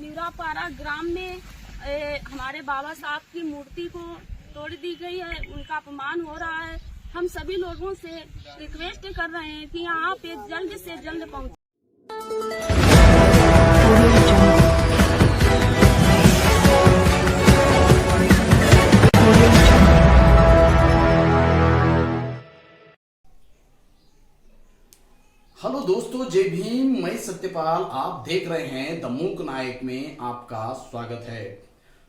न्यूरापारा ग्राम में हमारे बाबा साहब की मूर्ति को तोड़ दी गई है, उनका अपमान हो रहा है। हम सभी लोगों से रिक्वेस्ट कर रहे हैं कि यहाँ पे जल्द से जल्द पहुँचे। हेलो दोस्तों, जय भीम। मैं सत्यपाल, आप देख रहे हैं द मूक नायक में आपका स्वागत है।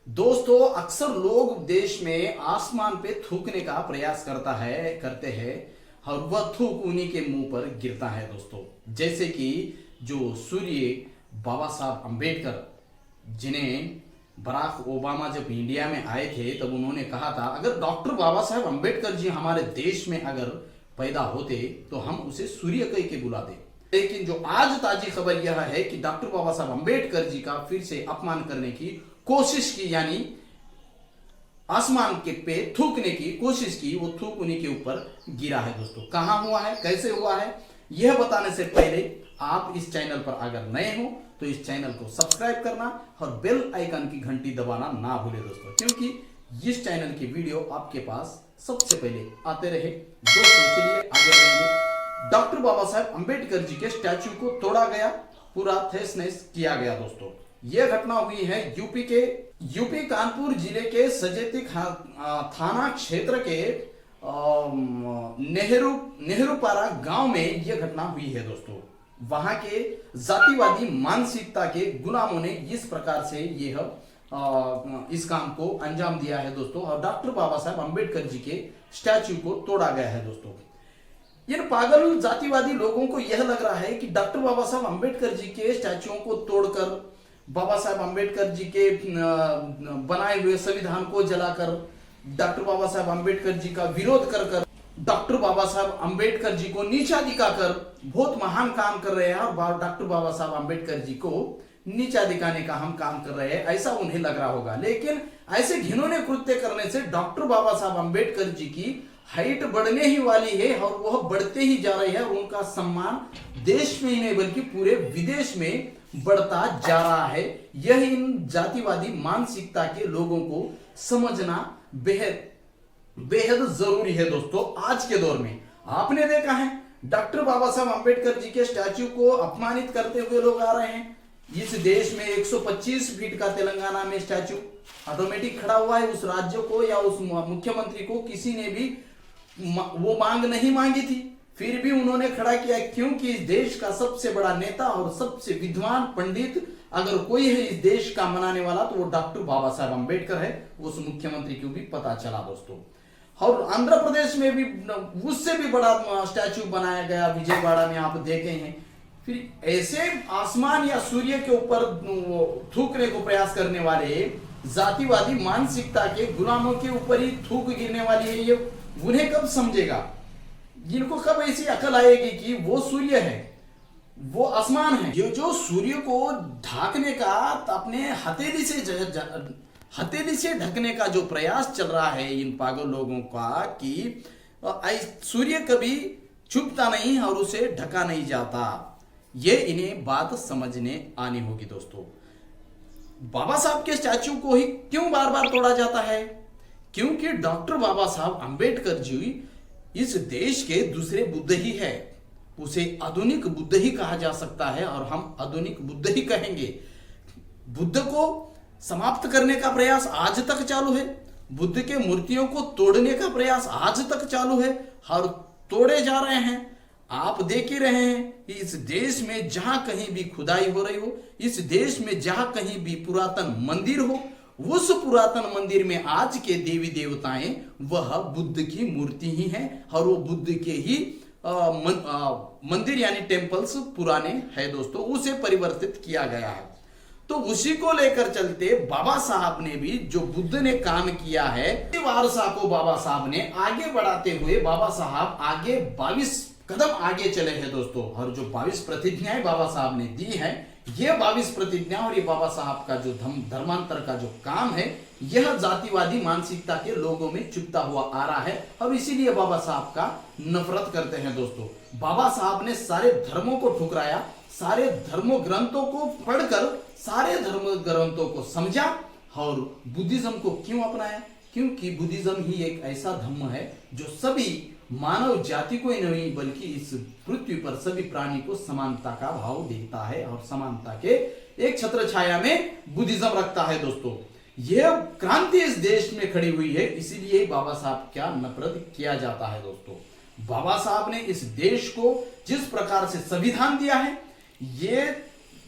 दोस्तों, अक्सर लोग देश में आसमान पे थूकने का प्रयास करते हैं और वह थूक उन्हीं के मुंह पर गिरता है। दोस्तों, जैसे कि जो सूर्य बाबा साहब अंबेडकर, जिन्हें बराक ओबामा जब इंडिया में आए थे तब उन्होंने कहा था अगर डॉक्टर बाबा साहब अंबेडकर जी हमारे देश में अगर पैदा होते तो हम उसे सूर्य कह के बुलाते। लेकिन जो आज ताजी खबर यह है कि डॉक्टर बाबा साहब अंबेडकर जी का फिर से अपमान करने की कोशिश की, यानी आसमान के पे थूकने की कोशिश की, वो थूक उन्हीं के ऊपर गिरा है। दोस्तों, कहां हुआ है, कैसे हुआ है, यह बताने से पहले आप इस चैनल पर अगर नए हो तो इस चैनल को सब्सक्राइब करना और बेल आइकन की घंटी दबाना ना भूले दोस्तों, क्योंकि इस चैनल की वीडियो आपके पास सबसे पहले आते रहे। दोस्तों, चलिए आगे बढ़ेंगे। डॉक्टर बाबा साहब अंबेडकर जी के स्टैच्यू को तोड़ा गया, पूरा तहस नहस किया गया। दोस्तों, यह घटना हुई है यूपी कानपुर जिले के सजेती थाना क्षेत्र के नेहरूपारा गांव में यह घटना हुई है। दोस्तों, वहां के जातिवादी मानसिकता के गुलामों ने इस प्रकार से इस काम को अंजाम दिया है। दोस्तों, और डॉक्टर बाबा साहब अंबेडकर जी के स्टैच्यू को तोड़ा गया है। दोस्तों, इन पागल जातिवादी लोगों को यह लग रहा है कि डॉक्टर बाबा साहब अंबेडकर जी के स्टैच्यूओं को तोड़कर, बाबा साहब अंबेडकर जी के बनाए हुए संविधान को जलाकर, डॉक्टर बाबा साहब अंबेडकर जी का विरोध कर डॉक्टर बाबा साहब अंबेडकर जी को नीचा दिखाकर बहुत महान काम कर रहे हैं और डॉक्टर बाबा साहब अंबेडकर जी को नीचा दिखाने का हम काम कर रहे हैं, ऐसा उन्हें लग रहा होगा। लेकिन ऐसे घिनौने कृत्य करने से डॉक्टर बाबा साहब अंबेडकर जी की हाइट बढ़ने ही वाली है और वह बढ़ते ही जा रही है और उनका सम्मान देश में ही नहीं बल्कि पूरे विदेश में बढ़ता जा रहा है। यह इन जातिवादी मानसिकता के लोगों को समझना बेहद जरूरी है। दोस्तों, आज के दौर में आपने देखा है डॉक्टर बाबा साहब अंबेडकर जी के स्टैच्यू को अपमानित करते हुए लोग आ रहे हैं। इस देश में 125 फीट का तेलंगाना में स्टैच्यू ऑटोमेटिक खड़ा हुआ है। उस राज्य को या उस मुख्यमंत्री को किसी ने भी वो मांग नहीं मांगी थी, फिर भी उन्होंने खड़ा किया, क्योंकि इस देश का सबसे बड़ा नेता और सबसे विद्वान पंडित अगर कोई है इस देश का मनाने वाला तो वो डॉक्टर बाबा साहब अंबेडकर है। उस मुख्यमंत्री को भी पता चला। दोस्तों, और आंध्र प्रदेश में भी उससे भी बड़ा स्टैच्यू बनाया गया, विजयवाड़ा में आप देखे हैं। फिर ऐसे आसमान या सूर्य के ऊपर थूकने को प्रयास करने वाले जातिवादी मानसिकता के गुलामों के ऊपर ही थूक गिरने वाली है। ये उन्हें कब समझेगा, जिनको कब ऐसी अकल आएगी कि वो सूर्य है, वो आसमान है। ये जो सूर्य को ढाकने का अपने हथेली से ढकने का जो प्रयास चल रहा है इन पागल लोगों का, कि सूर्य कभी छुपता नहीं और उसे ढका नहीं जाता, ये इन्हें बात समझने आनी होगी। दोस्तों, बाबा साहब के स्टैच्यू को ही क्यों बार बार तोड़ा जाता है? क्योंकि डॉक्टर बाबा साहब अंबेडकर जी इस देश के दूसरे बुद्ध ही है। उसे आधुनिक बुद्ध ही कहा जा सकता है और हम आधुनिक बुद्ध ही कहेंगे। बुद्ध को समाप्त करने का प्रयास आज तक चालू है, बुद्ध के मूर्तियों को तोड़ने का प्रयास आज तक चालू है और तोड़े जा रहे हैं। आप देख ही रहे हैं कि इस देश में जहां कहीं भी खुदाई हो रही हो, इस देश में जहां कहीं भी पुरातन मंदिर हो, उस पुरातन मंदिर में आज के देवी देवताएं वह बुद्ध की मूर्ति ही हैं और वो बुद्ध के ही मंदिर यानी टेम्पल्स पुराने हैं। दोस्तों, उसे परिवर्तित किया गया है। तो उसी को लेकर चलते बाबा साहब ने भी जो बुद्ध ने काम किया है, वारसा को बाबा साहब ने आगे बढ़ाते हुए बाबा साहब आगे 22 कदम आगे चले हैं। दोस्तों, और जो 22 प्रतिज्ञाएं बाबा साहब ने दी हैं, ये 22 प्रतिज्ञा और ये बाबा साहब का जो धर्मांतर का जो काम है, यह जातिवादी मानसिकता के लोगों में चुपता हुआ आ रहा है और इसीलिए बाबा साहब का नफरत करते हैं। दोस्तों, बाबा साहब ने सारे धर्मों को ठुकराया, सारे धर्म ग्रंथों को पढ़कर सारे धर्म ग्रंथों को समझा और बुद्धिज्म को क्यों अपनाया? क्योंकि बुद्धिज्म ही एक ऐसा धर्म है जो सभी मानव जाति को ही नहीं बल्कि इस पृथ्वी पर सभी प्राणी को समानता का भाव देता है और समानता के एक छत्र छाया में बुद्धिज्म रखता है। दोस्तों, यह क्रांति इस देश में खड़ी हुई है, इसीलिए बाबा साहब क्या नफरत किया जाता है। दोस्तों, बाबा साहब ने इस देश को जिस प्रकार से संविधान दिया है, ये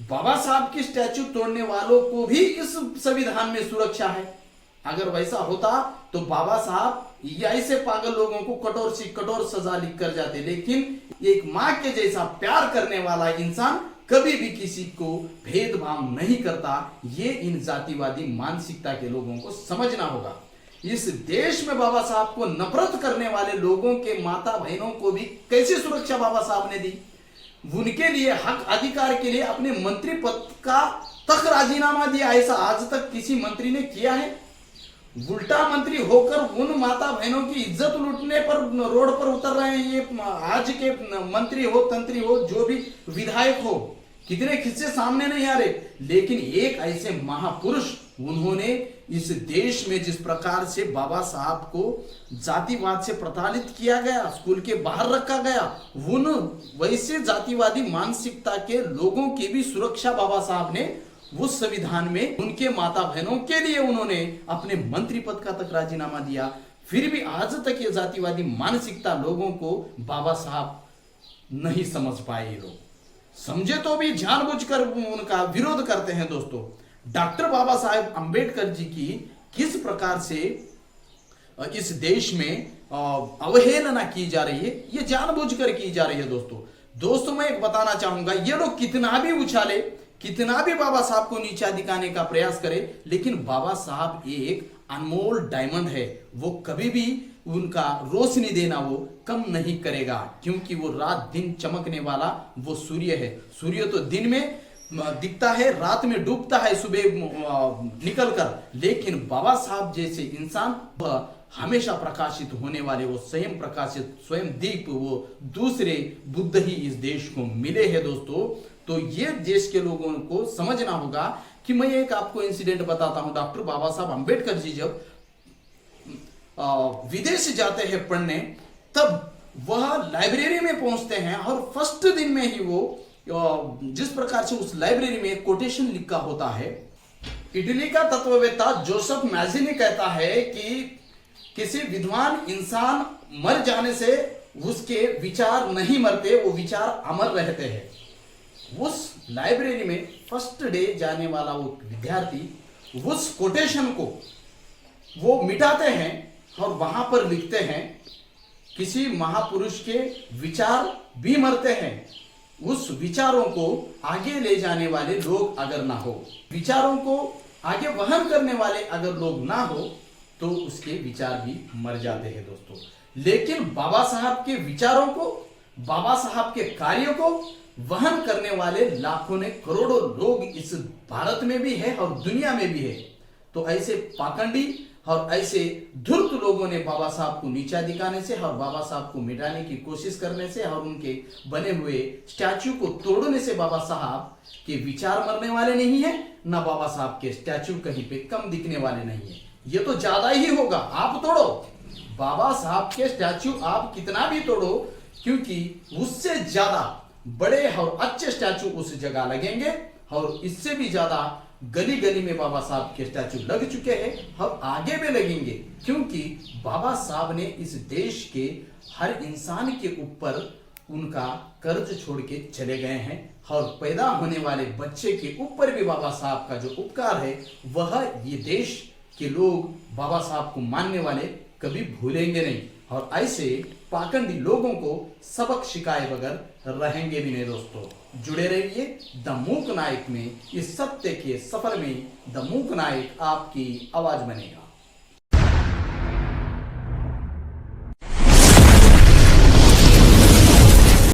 बाबा साहब की स्टैच्यू तोड़ने वालों को भी इस संविधान में सुरक्षा है। अगर वैसा होता तो बाबा साहब ऐसे पागल लोगों को कठोर से कठोर सजा लिख कर जाते, लेकिन एक मां के जैसा प्यार करने वाला इंसान कभी भी किसी को भेदभाव नहीं करता। ये इन जातिवादी मानसिकता के लोगों को समझना होगा। इस देश में बाबा साहब को नफरत करने वाले लोगों के माता बहनों को भी कैसे सुरक्षा बाबा साहब ने दी? उनके लिए हक अधिकार के लिए अपने मंत्री पद का तक राजीनामा दिया। ऐसा आज तक किसी मंत्री ने किया है? उल्टा मंत्री होकर उन माता बहनों की इज्जत लूटने पर रोड पर उतर रहे हैं। ये आज के मंत्री हो, तंत्री हो, जो भी विधायक हो, कितने किस्से सामने नहीं आ रहे। लेकिन एक ऐसे महापुरुष, उन्होंने इस देश में जिस प्रकार से बाबा साहब को जातिवाद से प्रताड़ित किया गया, स्कूल के बाहर रखा गया, उन वैसे जातिवादी मानसिकता के लोगों की भी सुरक्षा बाबा साहब ने उस संविधान में उनके माता बहनों के लिए उन्होंने अपने मंत्री पद का तक राजीनामा दिया। फिर भी आज तक ये जातिवादी मानसिकता लोगों को बाबा साहब नहीं समझ पाए। ये लोग समझे तो भी जानबूझकर उनका विरोध करते हैं। दोस्तों, डॉक्टर बाबा साहेब अंबेडकर जी की किस प्रकार से इस देश में अवहेलना की जा रही है, ये जानबूझकर की जा रही है। दोस्तों मैं एक बताना चाहूंगा, ये लोग कितना भी उछाले, कितना भी बाबा साहब को नीचा दिखाने का प्रयास करे, लेकिन बाबा साहब एक अनमोल डायमंड है। वो कभी भी उनका रोशनी देना वो कम नहीं करेगा, क्योंकि वो रात दिन चमकने वाला वो सूर्य है। सूर्य तो दिन में दिखता है, रात में डूबता है सुबह निकल कर, लेकिन बाबा साहब जैसे इंसान हमेशा प्रकाशित होने वाले, वो स्वयं प्रकाशित, स्वयं दीप, वो दूसरे बुद्ध ही इस देश को मिले हैं। दोस्तों, तो ये देश के लोगों को समझना होगा कि मैं एक आपको इंसिडेंट बताता हूं। डॉक्टर बाबा साहब अंबेडकर जी जब विदेश जाते हैं पढ़ने, तब वह लाइब्रेरी में पहुंचते हैं और फर्स्ट दिन में ही वो जिस प्रकार से उस लाइब्रेरी में कोटेशन लिखा होता है, इटली का तत्ववेत्ता जोसेफ मैज़िनी कहता है कि किसी विद्वान इंसान मर जाने से उसके विचार नहीं मरते, वो विचार अमर रहते हैं। उस लाइब्रेरी में फर्स्ट डे जाने वाला वो विद्यार्थी उस कोटेशन को वो मिटाते हैं और वहां पर लिखते हैं, किसी महापुरुष के विचार भी मरते हैं, उस विचारों को आगे ले जाने वाले लोग अगर ना हो, विचारों को आगे वहन करने वाले अगर लोग ना हो, तो उसके विचार भी मर जाते हैं। दोस्तों, लेकिन बाबा साहब के विचारों को, बाबा साहब के कार्यों को वहन करने वाले लाखों ने करोड़ों लोग इस भारत में भी है और दुनिया में भी है। तो ऐसे पाखंडी और ऐसे धूर्त लोगों ने बाबा साहब को नीचा दिखाने से और बाबा साहब को मिटाने की कोशिश करने से और उनके बने हुए स्टैच्यू को तोड़ने से बाबा साहब के विचार मरने वाले नहीं है, ना बाबा साहब के स्टैच्यू कहीं पे कम दिखने वाले नहीं है। ये तो ज्यादा ही होगा। आप तोड़ो बाबा साहब के स्टैच्यू, आप कितना भी तोड़ो, क्योंकि उससे ज्यादा बड़े और अच्छे स्टैचू उस जगह लगेंगे और इससे भी ज्यादा गली गली में बाबा साहब के स्टैचू लग चुके हैं और आगे भी लगेंगे, क्योंकि बाबा साहब ने इस देश के हर इंसान के ऊपर उनका कर्ज छोड़ के चले गए हैं और पैदा होने वाले बच्चे के ऊपर भी बाबा साहब का जो उपकार है वह ये देश के लोग बाबा साहब को मानने वाले कभी भूलेंगे नहीं और ऐसे पाखंडी लोगों को सबक सिखाए बगैर रहेंगे भी नहीं। दोस्तों, जुड़े रहिए द मूक नायक में। इस सत्य के सफर में द मूक नायक आपकी आवाज बनेगा।